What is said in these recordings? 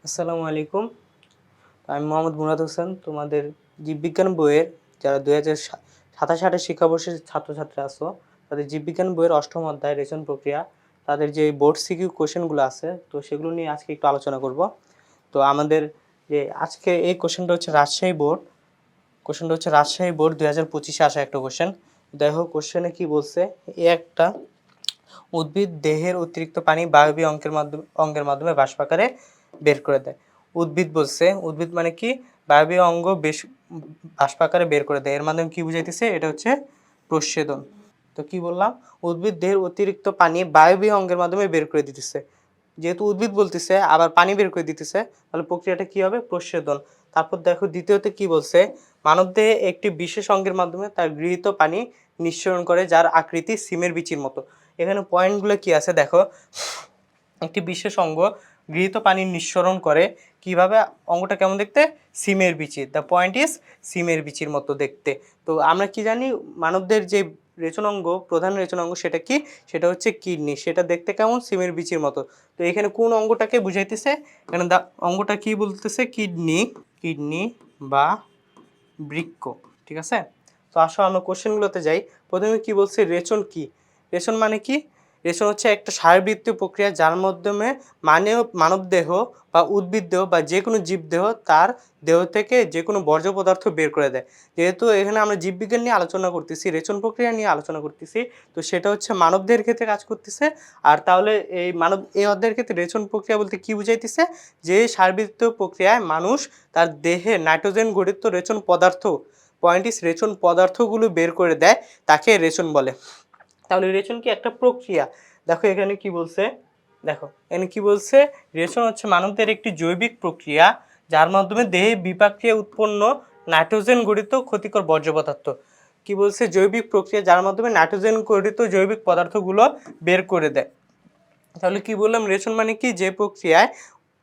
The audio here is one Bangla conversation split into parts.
আসসালামু আলাইকুম। আমি মোহাম্মদ মুরাদ হোসেন। তোমাদের জীববিজ্ঞান বইয়ের যারা ২০২৭-২৮ শিক্ষাবর্ষের ছাত্রছাত্রী আছো, তাদের জীববিজ্ঞান বইয়ের ৮ম অধ্যায় রেচন প্রক্রিয়া, তাদের যে বোর্ড সিকিউ কোয়েশ্চেনগুলো আছে, তো সেগুলো নিয়ে আজকে একটু আলোচনা করব। তো আমাদের যে আজকে এই কোয়েশ্চেনটা হচ্ছে রাজশাহী বোর্ড ২০২৫-এ আসা একটা কোয়েশ্চেন। দেখো কোয়েশ্চেনে কি বলছে, একটা উদ্ভিদ দেহের অতিরিক্ত পানি বায়বীয় অঙ্গের মাধ্যমে বাষ্প আকারে বের করে দেয়। উদ্ভিদ মানে কি, বায়বীয় অঙ্গ বাষ্প আকারে বের করে দেয়। এর মাধ্যমে কি বুঝাইতেছে, এটা হচ্ছে প্রস্বেদন। তো কি বললাম, উদ্ভিদ দেহের অতিরিক্ত পানি বায়বীয় অঙ্গের মাধ্যমে বের করে দিতেছে। যেহেতু উদ্ভিদ বলতেছে আবার পানি বের করে দিতেছে, তাহলে প্রক্রিয়াটা কি হবে, প্রস্বেদন। তারপর দেখো দ্বিতীয়তে কি বলছে, মানবদেহে একটি বিশেষ অঙ্গের মাধ্যমে তার গৃহীত পানি নিঃসরণ করে, যার আকৃতি সিমের বিচির মতো। এখানে পয়েন্টগুলো কি আছে দেখো, একটি বিশেষ অঙ্গ গৃহীত পানি নিঃসরণ করে, কিভাবে, অঙ্গটা কেমন দেখতে, সিমের বিচি। দ্য পয়েন্ট ইজ সিমের বিচির মতো দেখতে। তো আমরা কি জানি, মানবদের যে প্রধান রেচন অঙ্গ সেটা কি, সেটা হচ্ছে কিডনি। সেটা দেখতে কেমন, সিমের বিচির মতো। তো এখানে কোন অঙ্গটাকে বুঝাইতেছে, এখানে অঙ্গটা কি বলতেছে, কিডনি বা বৃক্ক। ঠিক আছে, তো আসো আমরা কোশ্চেনগুলোতে যাই। প্রথমে কি বলছে, রেচন কি। রেচন মানে কি, রেচন হচ্ছে একটা শারীরবৃত্তীয় প্রক্রিয়া, যার মাধ্যমে মানব দেহ বা উদ্ভিদ দেহ বা যে কোনো জীবদেহ তার দেহ থেকে যে কোনো বর্জ্য পদার্থ বের করে দেয়। যেহেতু এখানে আমরা জীববিজ্ঞান নিয়ে আলোচনা করতেছি, রেচন প্রক্রিয়া নিয়ে আলোচনা করতেছি, তো সেটা হচ্ছে মানবদেহের ক্ষেত্রে কাজ করতেছে। আর তাহলে এই অধ্যায়ের ক্ষেত্রে রেচন প্রক্রিয়া বলতে কি বুঝাইতেছে, যে শারীরবৃত্তীয় প্রক্রিয়ায় মানুষ তার দেহে নাইট্রোজেন গঠিত রেচন পদার্থ, পয়েন্ট ইস রেচন পদার্থগুলো বের করে দেয়, তাকে রেচন বলে। তাহলে রেচন কি একটা প্রক্রিয়া। দেখো এখানে কি বলছে, রেচন হচ্ছে মানবদের একটি জৈবিক প্রক্রিয়া, যার মাধ্যমে দেহে বিপাকীয় উৎপন্ন নাইট্রোজেন গঠিত ক্ষতিকর বর্জ্য পদার্থ। কি বলছে, জৈবিক প্রক্রিয়া যার মাধ্যমে নাইট্রোজেন গঠিত জৈবিক পদার্থগুলো বের করে দেয়। তাহলে কি বললাম, রেচন মানে কি, যে প্রক্রিয়ায়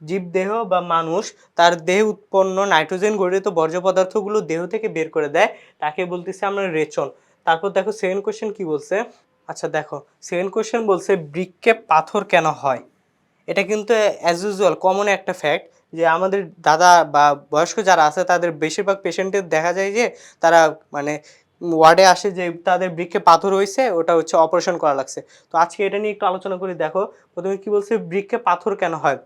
জীবদেহ বা মানুষ তার দেহে উৎপন্ন নাইট্রোজেন গঠিত বর্জ্য পদার্থগুলো দেহ থেকে বের করে দেয়, তাকে বলতেছি আমরা রেচন। তারপর দেখো সেকেন্ড কোশ্চেন কি বলছে। আচ্ছা দেখো, সেকেন্ড কোশ্চেন বলছে, বৃক্কে পাথর কেন হয়। এটা কিন্তু অ্যাজ ইউজুয়াল কমন একটা ফ্যাক্ট, যে আমাদের দাদা বা বয়স্ক যারা আছে তাদের বেশিরভাগ পেশেন্টের দেখা যায় যে তারা মানে ওয়ার্ডে আসে যে তাদের বৃক্কে পাথর হয়েছে, ওটা হচ্ছে অপারেশন করা লাগছে। তো আজকে এটা নিয়ে একটু আলোচনা করি। দেখো প্রথমে কি বলছে, বৃক্কে পাথর কেন হয়।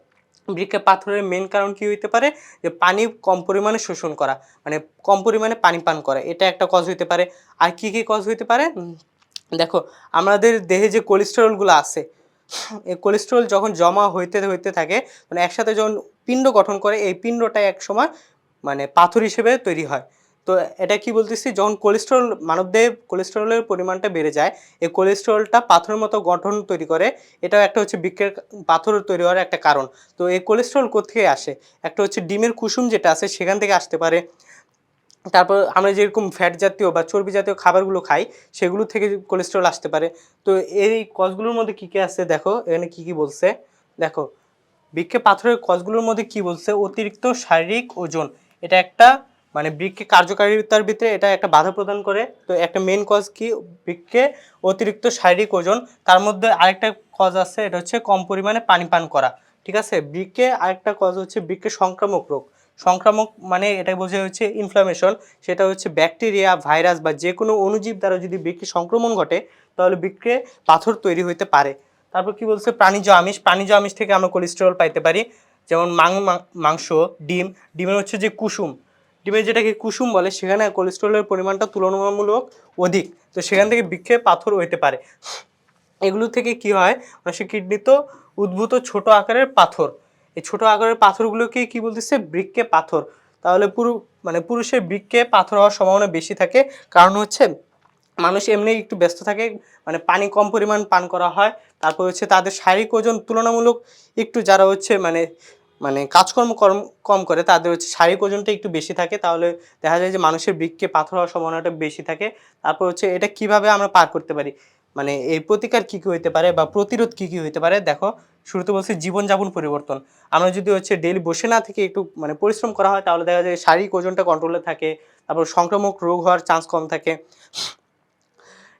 বৃক্কে পাথরের মেন কারণ কি হইতে পারে, যে পানি কম পরিমাণে শোষণ করা, মানে কম পরিমাণে পানি পান করা, এটা একটা কজ হইতে পারে। আর কি কি কজ হইতে পারে, দেখো আমাদের দেহে যে কোলেস্টেরলগুলো আছে, এই কোলেস্টেরল যখন জমা হইতে হইতে থাকে, মানে একসাথে যখন পিণ্ড গঠন করে, এই পিণ্ডটাই এক সময় মানে পাথর হিসেবে তৈরি হয়। তো এটা কি বলতেছি, যখন মানবদেহে কোলেস্টেরলের পরিমাণটা বেড়ে যায়, এই কোলেস্টেরলটা পাথরের মতো গঠন তৈরি করে। এটাও একটা হচ্ছে বৃক্কের পাথর তৈরি হওয়ার একটা কারণ। তো এই কোলেস্টেরল কোত্থেকে আসে, একটা হচ্ছে ডিমের কুসুম যেটা আছে সেখান থেকে আসতে পারে। তারপর আমরা যেরকম ফ্যাট জাতীয় বা চর্বি জাতীয় খাবারগুলো খাই, সেগুলো থেকে কোলেস্টেরল আসতে পারে। তো এই কজগুলোর মধ্যে কী কী আছে দেখো, এখানে কী কী বলছে। দেখো বৃক্কে পাথরের কজগুলোর মধ্যে কি বলছে, অতিরিক্ত শারীরিক ওজন। এটা একটা মানে বৃক্কে কার্যকারিতার ভিতরে এটা একটা বাধা প্রদান করে। তো একটা মেন কজ কি, বৃক্কে অতিরিক্ত শারীরিক ওজন। তার মধ্যে আরেকটা কজ আছে, এটা হচ্ছে কম পরিমাণে পানি পান করা। ঠিক আছে, বৃক্কে আরেকটা কজ হচ্ছে বৃক্কে সংক্রামক রোগ। সংক্রামক মানে এটা বোঝা হচ্ছে ইনফ্লামেশন। সেটা হচ্ছে ব্যাকটেরিয়া, ভাইরাস বা যে কোনো অণুজীব দ্বারা যদি বৃক্কে সংক্রমণ ঘটে, তাহলে বৃক্কে পাথর তৈরি হইতে পারে। তারপর কি বলছে, প্রাণীজ আমিষ থেকে আমরা কোলেস্টেরল পাইতে পারি, যেমন মাংস, ডিমের হচ্ছে যে কুসুম, ডিমের যেটাকে কুসুম বলে, সেখানে কোলেস্টেরলের পরিমাণটা তুলনামূলক অধিক। তো সেখান থেকে বৃক্কে পাথর হইতে পারে। এগুলো থেকে কি হয়, মানুষের কিডনিতে উদ্ভূত ছোট আকারের পাথর। এই ছোট আকারের পাথরগুলোকে কি বলতেছে, বৃক্কে পাথর। তাহলে পুরুষের বৃক্কে পাথর হওয়ার সম্ভাবনা বেশি থাকে, কারণ হচ্ছে মানুষ এমনি একটু ব্যস্ত থাকে, মানে পানি কম পরিমাণ পান করা হয়। তারপর হচ্ছে তাদের শারীরিক ওজন তুলনামূলক একটু, যারা হচ্ছে মানে মানে কাজকর্ম কম করে, তাদের হচ্ছে শারীরিক ওজনটা একটু বেশি থাকে। তাহলে দেখা যায় যে মানুষের বৃক্কে পাথর হওয়ার সম্ভাবনাটা বেশি থাকে। তারপর হচ্ছে এটা কিভাবে আমরা পার করতে পারি, মানে এই প্রতিকার কী কী হইতে পারে বা প্রতিরোধ কী কী হইতে পারে। দেখো শুরুতে বলছি জীবনযাপন পরিবর্তন। আমরা যদি হচ্ছে ডেইলি বসে না থেকে একটু মানে পরিশ্রম করা হয়, তাহলে দেখা যায় শারীরিক ওজনটা কন্ট্রোলে থাকে। তারপর সংক্রামক রোগ হওয়ার চান্স কম থাকে।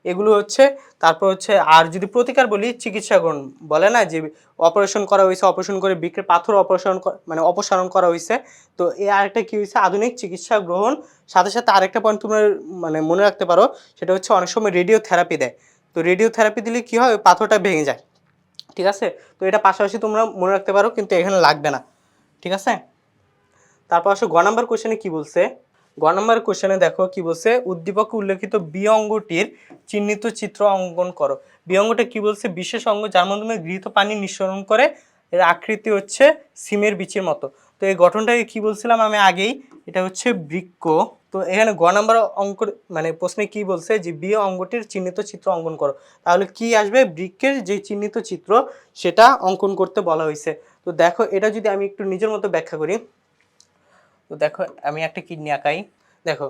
এগুলো হচ্ছে। তারপর হচ্ছে আর যদি প্রতিকার বলি, চিকিৎসা গ্রহণ বলে না যে অপারেশন করা হয়েছে, অপারেশন করে বৃক্কের পাথর অপারেশন মানে অপসারণ করা হয়েছে। তো এই আরেকটা কি হয়েছে, আধুনিক চিকিৎসা গ্রহণ। সাথে সাথে আরেকটা পয়েন্ট তোমরা মানে মনে রাখতে পারো, সেটা হচ্ছে অনেক সময় রেডিও থেরাপি দেয়। তো রেডিও থেরাপি দিলে কি হয়, ওই পাথরটা ভেঙে যায়। ঠিক আছে, তো এটা পাশাপাশি তোমরা মনে রাখতে পারো, কিন্তু এখানে লাগবে না। ঠিক আছে, তারপর আসো গ নাম্বার কোশ্চেনে কি বলছে। গ নাম্বার কোশ্চেনে দেখো কি বলছে, উদ্দীপকে উল্লেখিত বি অঙ্গটির চিহ্নিত চিত্র অঙ্কন করো। বি অঙ্গটা কি বলছে, বিশেষ অঙ্গ যার মাধ্যমে গৃহীত পানি নিঃসরণ করে। এর আকৃতি হচ্ছে সিমের বিচির মতো। তো এই গঠনটাকে কি বলছিলাম আমি আগেই, এটা হচ্ছে বৃক্ক। তো এখানে গ নাম্বার অঙ্ক মানে প্রশ্নে কি বলছে যে বি অঙ্গটির চিহ্নিত চিত্র অঙ্কন করো। তাহলে কি আসবে, বৃক্কের যে চিহ্নিত চিত্র সেটা অঙ্কন করতে বলা হয়েছে। তো দেখো এটা যদি আমি একটু নিজের মতো ব্যাখ্যা করি। তো দেখো আমি একটা কিডনি আঁকাই। দেখো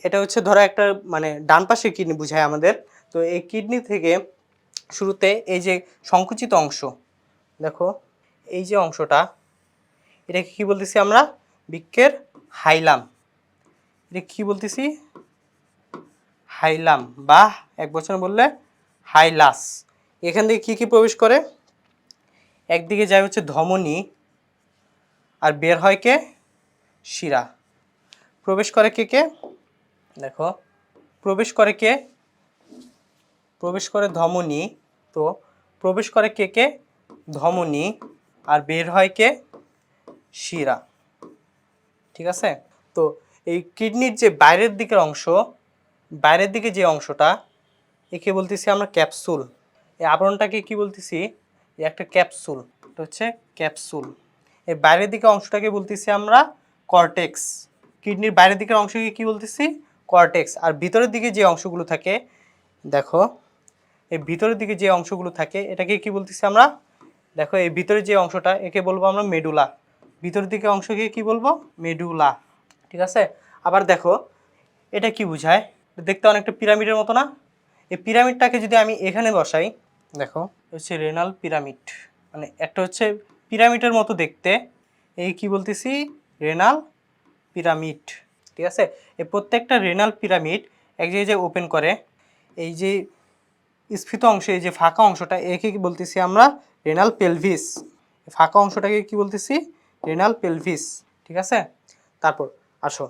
এটা হচ্ছে ধরো একটা মানে ডান পাশে কিডনি বুঝায় আমাদের। তো এই কিডনি থেকে শুরুতে এই যে সংকুচিত অংশ, দেখো এই যে অংশটা, এটাকে কি বলতেছি আমরা, বৃক্কের হাইলাম। এটা কি বলতেছি, হাইলাম, বা এক বছর বললে হাইলাস। এখান থেকে কি কি প্রবেশ করে, একদিকে যায় হচ্ছে ধমনী, আর বের হয় কে, শিরা। প্রবেশ করে কে কে, দেখো প্রবেশ করে কে, প্রবেশ করে ধমনী। তো প্রবেশ করে কে কে, ধমনী, আর বের হয় কে, শিরা। ঠিক আছে, তো এই কিডনির যে বাইরের দিকের অংশ, বাইরের দিকে যে অংশটা, একে বলতেছি আমরা ক্যাপসুল। এই আবরণটাকে কি বলতেছি, একটা ক্যাপসুল। এটা হচ্ছে ক্যাপসুল। এই বাইরের দিকে অংশটাকে বলতেছি আমরা কর্টেক্স। কিডনির বাইরের দিকের অংশকে কি বলতেছি, কর্টেক্স। আর ভিতরের দিকে যে অংশগুলো থাকে, দেখো এই ভিতরের দিকে যে অংশগুলো থাকে এটাকে কি বলতেছি আমরা, দেখো এই ভিতরের যে অংশটা একে বলবো আমরা মেডুলা। ভিতরের দিকে অংশকে কি বলবো, মেডুলা। ঠিক আছে, আবার দেখো এটা কি বোঝায়, দেখতে অনেকটা পিরামিডের মতো না। এই পিরামিডটাকে যদি আমি এখানে বসাই, দেখো হচ্ছে রেনাল পিরামিড, মানে একটা হচ্ছে পিরামিডের মতো দেখতে, এই কি বলতেছি, রেনাল পিরামিড। ঠিক আছে, এই প্রত্যেকটা রেনাল পিরামিড এক জায়গায় ওপেন করে। এই যে স্ফীত অংশ, এই যে ফাঁকা অংশটা, একে কি বলতেছি আমরা, রেনাল পেলভিস। ফাঁকা অংশটাকে কি বলতেছি, রেনাল পেলভিস। ঠিক আছে, তারপর আসো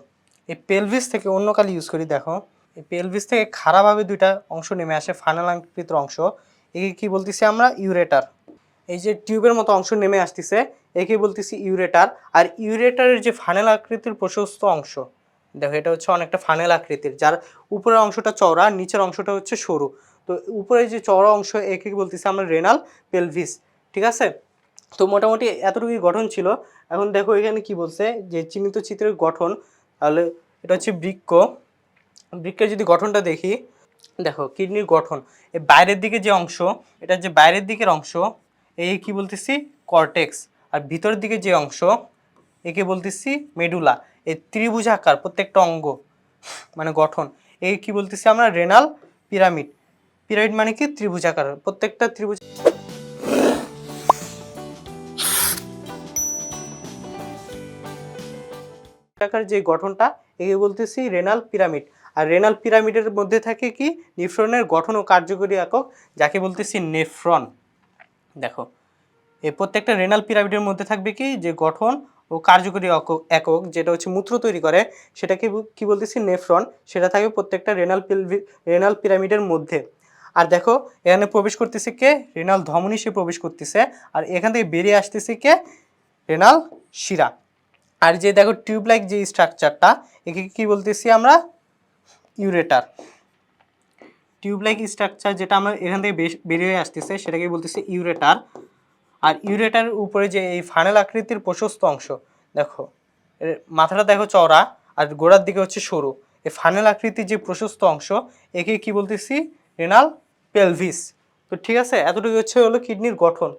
এই পেলভিস থেকে অন্য কালি ইউজ করি। দেখো এই পেলভিস থেকে খাড়াভাবে দুইটা অংশ নেমে আসে, ফানেল আকৃতির অংশ, একে কি বলতেছি আমরা, ইউরেটার। এই যে টিউবের মতো অংশ নেমে আসতেছে একে বলতেছি ইউরেটার। আর ইউরেটারের যে ফানেল আকৃতির প্রশস্ত অংশ, দেখো এটা হচ্ছে অনেকটা ফানেল আকৃতির, যার উপরের অংশটা চওড়া, নিচের অংশটা হচ্ছে সরু। তো উপরে যে চওড়া অংশ একে বলতেছি আমরা রেনাল পেলভিস। ঠিক আছে, তো মোটামুটি এতটুকুই গঠন ছিল। এখন দেখো এখানে কি বলছে, যে চিহ্নিত চিত্রের গঠন। তাহলে এটা হচ্ছে বৃক্ক। বৃক্কের যদি গঠনটা দেখি, দেখো কিডনির গঠন, এই বাইরের দিকে যে অংশ, এটা যে বাইরের দিকের অংশ, এই কি বলতেছি, কর্টেক্স। আর ভিতরের দিকে যে অংশ একে বলতেছি মেডুলা। এই ত্রিভুজাকার প্রত্যেকটা অঙ্গ মানে গঠন, এই কি বলতেছি আমরা, রেনাল পিরামিড। পিরামিড মানে কি, ত্রিভুজাকার, প্রত্যেকটা ত্রিভুজাকার যে গঠনটা একে বলতেছি রেনাল পিরামিড। আর রেনাল পিরামিডের মধ্যে থাকে কি, নেফ্রনের গঠন ও কার্যকরী একক, যাকে বলতেছি নেফ্রন। দেখো এই প্রত্যেকটা রেনাল পিরামিডের মধ্যে থাকবে কি, যে গঠন ও কার্যকরী একক, যেটা হচ্ছে মূত্র তৈরি করে, সেটাকে কি বলতেছি, নেফ্রন। সেটা থাকবে প্রত্যেকটা রেনাল পিরামিডের মধ্যে। আর দেখো এখানে প্রবেশ করতেছে কে, রেনাল ধমনী সে প্রবেশ করতেছে। আর এখান থেকে বেরিয়ে আসতেছে কে, রেনাল শিরা। আর যে দেখো টিউব লাইক যে স্ট্রাকচারটা, একে কি বলতেছি আমরা, ইউরেটার। টিউব লাইক স্ট্রাকচার যেটা আমরা এখান থেকে বেরিয়ে আসতেছে সেটাকে বলতেছি ইউরেটার। আর ইউরেটারের উপরে যে এই ফানেল আকৃতির প্রশস্ত অংশ, দেখো এর মাথাটা দেখো চওড়া, আর গোড়ার দিকে হচ্ছে সরু। এই ফানেল আকৃতির যে প্রশস্ত অংশ একে কি বলতেছি, রেনাল পেলভিস। তো ঠিক আছে, এতটুকু হচ্ছে হলো কিডনির গঠন।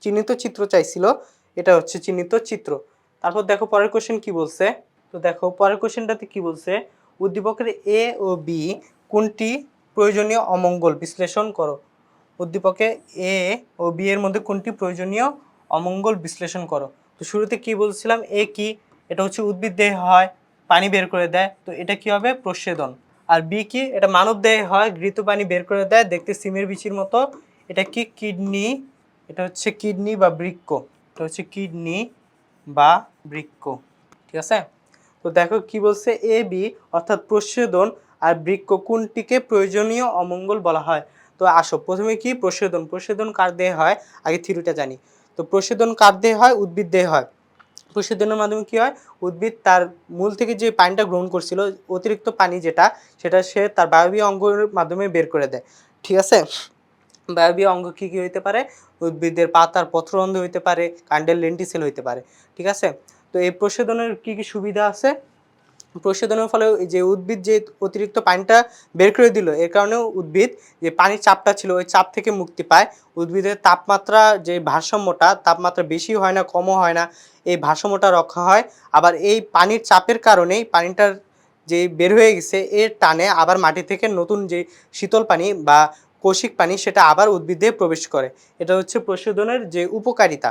চিহ্নিত চিত্র চাইছিল, এটা হচ্ছে চিহ্নিত চিত্র। তারপর দেখো পরের কোশ্চেন কি বলছে। তো দেখো পরের কোশ্চেনটাতে কি বলছে, উদ্দীপকের এ ও বি কোনটি প্রয়োজনীয় অমঙ্গল বিশ্লেষণ করো। উদ্দীপকে এ ও বি এর মধ্যে কোনটি প্রয়োজনীয় অমঙ্গল বিশ্লেষণ করো। তো শুরুতে কি বলছিলাম, এ কি, এটা হচ্ছে উদ্ভিদ দেহে হয়, পানি বের করে দেয়, তো এটা কি হবে, প্রস্বেদন। আর বি কি, এটা মানব দেহে হয়, ঘৃত পানি বের করে দেয়, দেখতে সিমের বিচির মতো। এটা কি, কিডনি। এটা হচ্ছে কিডনি বা বৃক্ক। এটা হচ্ছে কিডনি বা বৃক্ক, ঠিক আছে। তো দেখো কি বলছে, এ বি অর্থাৎ প্রস্বেদন আর বৃক্ক কোনটিকে প্রয়োজনীয় অমঙ্গল বলা হয়। তো আসো প্রথমে কি, প্রস্বেদন। প্রস্বেদন কার দেহে হয়, আগে থিওরিটা জানি। তো প্রস্বেদন কার দেহে হয়, উদ্ভিদ দেহে হয়। প্রস্বেদনের মাধ্যমে কি হয়, উদ্ভিদ তার মূল থেকে যে পানিটা গ্রহণ করছিল, অতিরিক্ত পানি যেটা, সেটা সে তার বায়বীয় অঙ্গের মাধ্যমে বের করে দেয়, ঠিক আছে। বায়বীয় অঙ্গ কি কি হইতে পারে, উদ্ভিদের পাতার পত্ররন্ধ্র হইতে পারে, কাণ্ডের লেন্টিসেল হইতে পারে, ঠিক আছে। তো এই প্রস্বেদনের কি কি সুবিধা আছে, প্রস্বেদনের ফলে যে উদ্ভিদ যে অতিরিক্ত পানিটা বের করে দিল, এর কারণেও উদ্ভিদ যে পানির চাপটা ছিল ওই চাপ থেকে মুক্তি পায়। উদ্ভিদের তাপমাত্রা যে ভারসাম্যটা, তাপমাত্রা বেশি হয় না কমও হয় না, এই ভারসাম্যটা রক্ষা হয়। আবার এই পানির চাপের কারণেই পানিটার যে বের হয়ে গেছে এর টানে আবার মাটি থেকে নতুন যে শীতল পানি বা কৌশিক পানি সেটা আবার উদ্ভিদে প্রবেশ করে। এটা হচ্ছে প্রস্বেদনের যে উপকারিতা।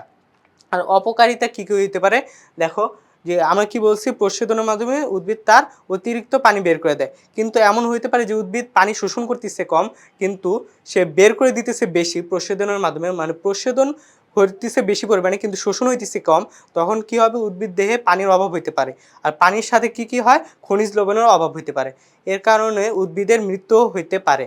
আর অপকারিতা কী কী হইতে পারে, দেখো যে আমরা কি বলছি, প্রস্বেদনের মাধ্যমে উদ্ভিদ তার অতিরিক্ত পানি বের করে দেয়, কিন্তু এমন হইতে পারে যে উদ্ভিদ পানি শোষণ করতেছে কম, কিন্তু সে বের করে দিতেছে বেশি প্রস্বেদনের মাধ্যমে, মানে প্রস্বেদন হইতেছে বেশি পরিমাণে কিন্তু শোষণ হইতেছে কম। তখন কি হবে, উদ্ভিদ দেহে পানির অভাব হইতে পারে। আর পানির সাথে কি কি হয়, খনিজ লবণের অভাব হইতে পারে। এর কারণে উদ্ভিদের মৃত্যু হইতে পারে।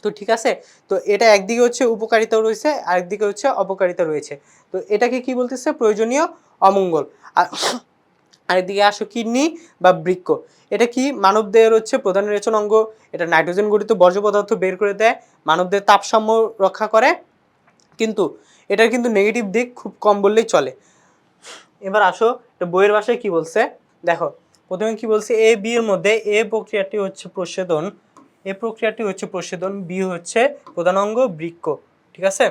তো ঠিক আছে, তো এটা একদিকে হচ্ছে উপকারিতা রয়েছে, আরেকদিকে হচ্ছে অপকারিতা রয়েছে। তো এটাকে কি বলতেছে, প্রয়োজনীয় অমঙ্গল। আর আরেকদিকে আসো কিডনি বা বৃক্ক। এটা কি, মানবদেহের হচ্ছে প্রধান রেচন অঙ্গ। এটা নাইট্রোজেন গঠিত বর্জ্য পদার্থ বের করে দেয়, মানবদেহের তাপসাম্য রক্ষা করে। কিন্তু এটার কিন্তু নেগেটিভ দিক খুব কম বললেই চলে। এবার আসো এটা বইয়ের ভাষায় কি বলছে, দেখো প্রথমে কি বলছে, এ বি এর মধ্যে এ প্রক্রিয়াটি হচ্ছে প্রস্বেদন, এ প্রক্রিয়াটি হচ্ছে প্রস্বেদন, বি হচ্ছে প্রধান অঙ্গ বৃক্ক, ঠিক আছে।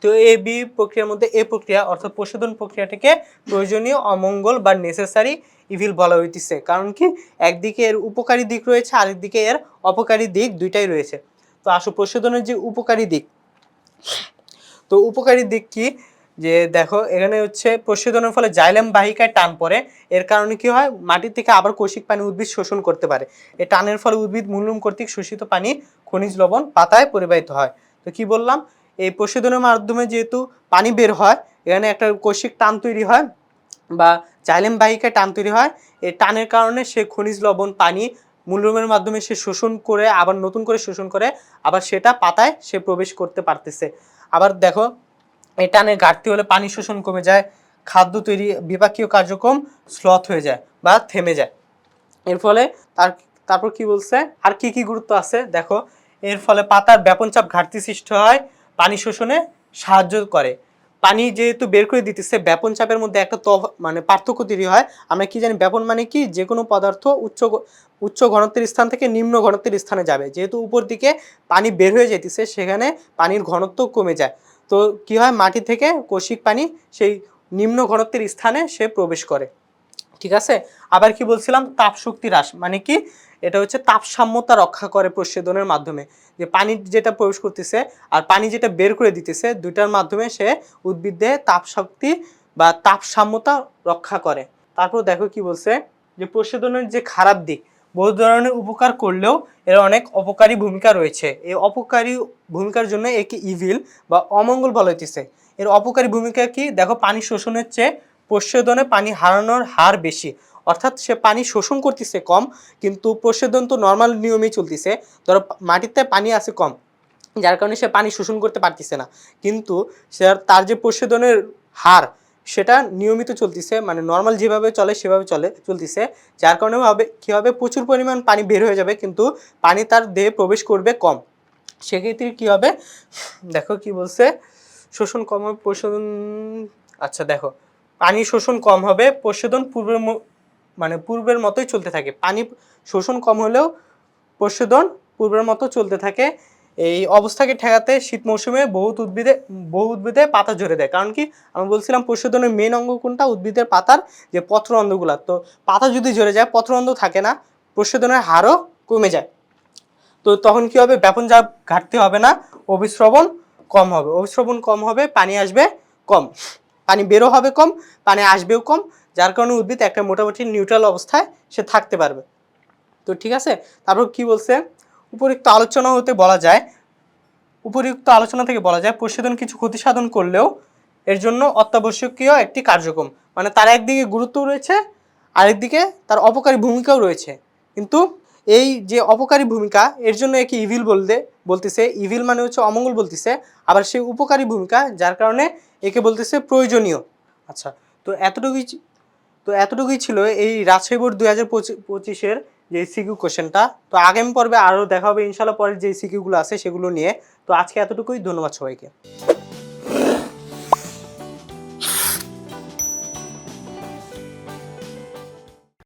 তো এ বি প্রক্রিয়ার মধ্যে এ প্রক্রিয়া অর্থাৎ প্রস্বেদন প্রক্রিয়াটিকে প্রয়োজনীয় অমঙ্গল বা নেসেসারি ইভিল বলা হইতেছে। কারণ কি, একদিকে এর উপকারী দিক রয়েছে, আরেকদিকে এর অপকারী দিক, দুইটাই রয়েছে। তো আসো প্রস্বেদনের যে উপকারী দিক, তো উপকারী দিক কি, যে দেখো এখানে হচ্ছে প্রস্বেদনের ফলে জাইলেম বাহিকায় টান পড়ে। এর কারণে কি হয়, মাটি থেকে আবার কৌশিক পানি উদ্ভিদ শোষণ করতে পারে। এই টানের ফলে উদ্ভিদ মূলরূম কর্তৃক শোষিত পানি খনিজ লবণ পাতায় পরিবাহিত হয়। তো কি বললাম, এই প্রস্বেদনের মাধ্যমে যেহেতু পানি বের হয়, এখানে একটা কৌশিক টান তৈরি হয় বা জাইলেম বাহিকায় টান তৈরি হয়। এই টানের কারণে সে খনিজ লবণ পানি মূলরূমের মাধ্যমে সে শোষণ করে আবার নতুন করে শোষণ করে, আবার সেটা পাতায় সে প্রবেশ করতে পারতেছে। আবার দেখো এই টানের ঘাটতি হলে পানি শোষণ কমে যায়, খাদ্য তৈরি বিপাকীয় কার্যক্রম স্লথ হয়ে যায় বা থেমে যায়। এর ফলে তারপর কি বলছে, আর কি কি গুরুত্ব আছে দেখো, এর ফলে পাতার ব্যাপন চাপ ঘাটতি সৃষ্টি হয়, পানি শোষণে সাহায্য করে। পানি যেহেতু বের করে দিতেছে, ব্যাপন চাপের মধ্যে একটা মানে পার্থক্য তৈরি হয়। আমরা কি জানি, ব্যাপন মানে কি, যে কোনো পদার্থ উচ্চ ঘনত্বের স্থান থেকে নিম্ন ঘনত্বের স্থানে যাবে। যেহেতু উপর দিকে পানি বের হয়ে যেতেছে, সেখানে পানির ঘনত্ব কমে যায়। তো কি হয়, মাটি থেকে কৌশিক পানি সেই নিম্ন ঘনত্বের স্থানে সে প্রবেশ করে, ঠিক আছে। আবার কি বলছিলাম, তাপ শক্তি হ্রাস মানে কি, এটা হচ্ছে তাপসাম্যতা রক্ষা করে প্রস্বেদনের মাধ্যমে। যে পানি যেটা প্রবেশ করতেছে আর পানি যেটা বের করে দিতেছে, দুইটার মাধ্যমে সে উদ্ভিদে তাপ শক্তি বা তাপসাম্যতা রক্ষা করে। তারপর দেখো কি বলছে, যে প্রস্বেদনের যে খারাপ দিক, বহু ধরনের উপকার করলেও এর অনেক অপকারী ভূমিকা রয়েছে। এই অপকারী ভূমিকার জন্য একে ইভিল বা অমঙ্গল বলা হইতেছে। এর অপকারী ভূমিকা কি, দেখো পানি শোষণের চেয়ে প্রস্বেদনে পানি হারানোর হার বেশি। অর্থাৎ সে পানি শোষণ করতেছে কম, কিন্তু প্রস্বেদন তো নর্মাল নিয়মেই চলতেছে। ধরো মাটিতে পানি আছে কম, যার কারণে সে পানি শোষণ করতে পারতেছে না, কিন্তু সে তার যে প্রস্বেদনের হার সেটা নিয়মিত চলতেছে, মানে নর্মাল যেভাবে চলে সেভাবে চলতেছে। যার কারণে কী হবে, প্রচুর পরিমাণ পানি বের হয়ে যাবে, কিন্তু পানি তার দেহে প্রবেশ করবে কম। সেক্ষেত্রে কী হবে, দেখো কি বলছে, শোষণ কম হবে প্রস্বেদন। আচ্ছা দেখো, পানি শোষণ কম হবে, প্রস্বেদন পূর্বের মতোই চলতে থাকে। পানি শোষণ কম হলেও প্রস্বেদন পূর্বের মতো চলতে থাকে। এই অবস্থাকে ঠেকাতে শীত মৌসুমে বহু উদ্ভিদে পাতা ঝরে দেয়। কারণ কি, আমি বলছিলাম প্রস্বেদনের মেন অঙ্গ কোনটা, উদ্ভিদের পাতার যে পত্ররন্ধ্রগুলা। তো পাতা যদি ঝরে যায়, পত্ররন্ধ্র থাকে না, প্রস্বেদনের হারও কমে যায়। তো তখন কি হবে, ব্যাপন চাপ ঘাটতি হবে না, অভিস্রবণ কম হবে। অভিস্রবণ কম হবে, পানি আসবে কম, পানি বেরো হবে কম, পানি আসবেও কম, যার কারণে উদ্ভিদ একটা মোটামুটি নিউট্রাল অবস্থায় সে থাকতে পারবে। তো ঠিক আছে, তারপর কি বলছে, উপরিউক্ত আলোচনা হতে বলা যায়, উপরিউক্ত আলোচনা থেকে বলা যায় প্রশোধন কিছু ক্ষতি সাধন করলেও এর জন্য অত্যাবশ্যকীয় একটি কার্যক্রম, মানে তার একদিকে গুরুত্ব রয়েছে, আরেকদিকে তার অপকারী ভূমিকাও রয়েছে। কিন্তু এই যে অপকারী ভূমিকা এর জন্য একে ইভিল বলতেছে, ইভিল মানে হচ্ছে অমঙ্গল বলতেছে, আবার সেই উপকারী ভূমিকা যার কারণে একে বলতেছে প্রয়োজনীয়। আচ্ছা, তো এতটুকুই ছিল এই রাজশাহী বোর্ড 2025-এর যে সিকিউ কোশ্চেনটা। তো আগামী পর্বে আরও দেখা হবে ইনশাল্লাহ, পরের যে সিকিউগুলো আছে সেগুলো নিয়ে। তো আজকে এতটুকুই, ধন্যবাদ সবাইকে।